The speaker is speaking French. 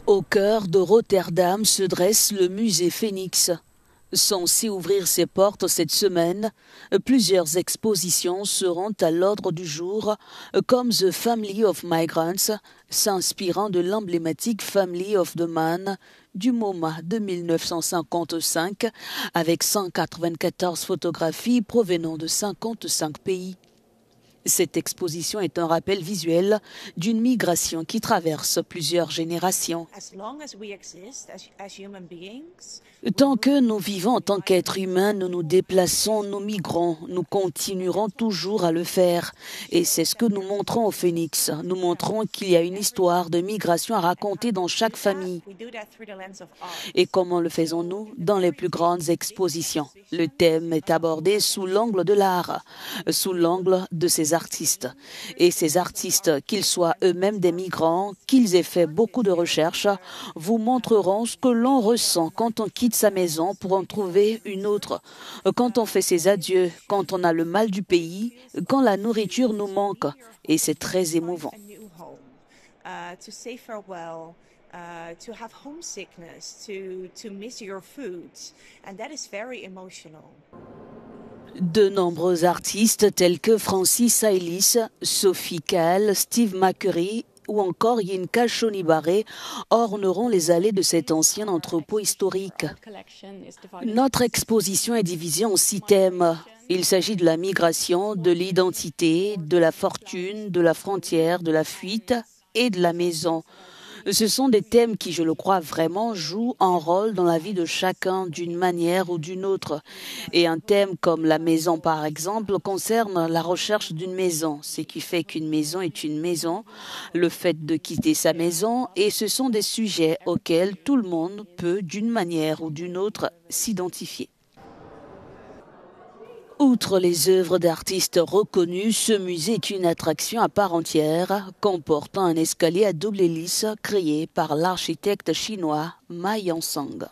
Au cœur de Rotterdam se dresse le musée Phoenix. Censé ouvrir ses portes cette semaine, plusieurs expositions seront à l'ordre du jour, comme The Family of Migrants, s'inspirant de l'emblématique Family of the Man du MoMA de 1955, avec 194 photographies provenant de 55 pays. Cette exposition est un rappel visuel d'une migration qui traverse plusieurs générations. Tant que nous vivons en tant qu'êtres humains, nous nous déplaçons, nous migrons, nous continuerons toujours à le faire. Et c'est ce que nous montrons au Phoenix. Nous montrons qu'il y a une histoire de migration à raconter dans chaque famille. Et comment le faisons-nous? Dans les plus grandes expositions. Le thème est abordé sous l'angle de l'art, sous l'angle de ces artistes. Et ces artistes, qu'ils soient eux-mêmes des migrants, qu'ils aient fait beaucoup de recherches, vous montreront ce que l'on ressent quand on quitte sa maison pour en trouver une autre, quand on fait ses adieux, quand on a le mal du pays, quand la nourriture nous manque. Et c'est très émouvant. To have homesickness, to miss your food, and that is very emotional. De nombreux artistes tels que Francis Ailis, Sophie Calle, Steve McCurry ou encore Yinka Shonibare orneront les allées de cet ancien entrepôt historique. Notre exposition est divisée en 6 thèmes. Il s'agit de la migration, de l'identité, de la fortune, de la frontière, de la fuite et de la maison. Ce sont des thèmes qui, je le crois vraiment, jouent un rôle dans la vie de chacun d'une manière ou d'une autre. Et un thème comme la maison, par exemple, concerne la recherche d'une maison, ce qui fait qu'une maison est une maison, le fait de quitter sa maison, et ce sont des sujets auxquels tout le monde peut, d'une manière ou d'une autre, s'identifier. Outre les œuvres d'artistes reconnus, ce musée est une attraction à part entière, comportant un escalier à double hélice créé par l'architecte chinois Ma Yansong.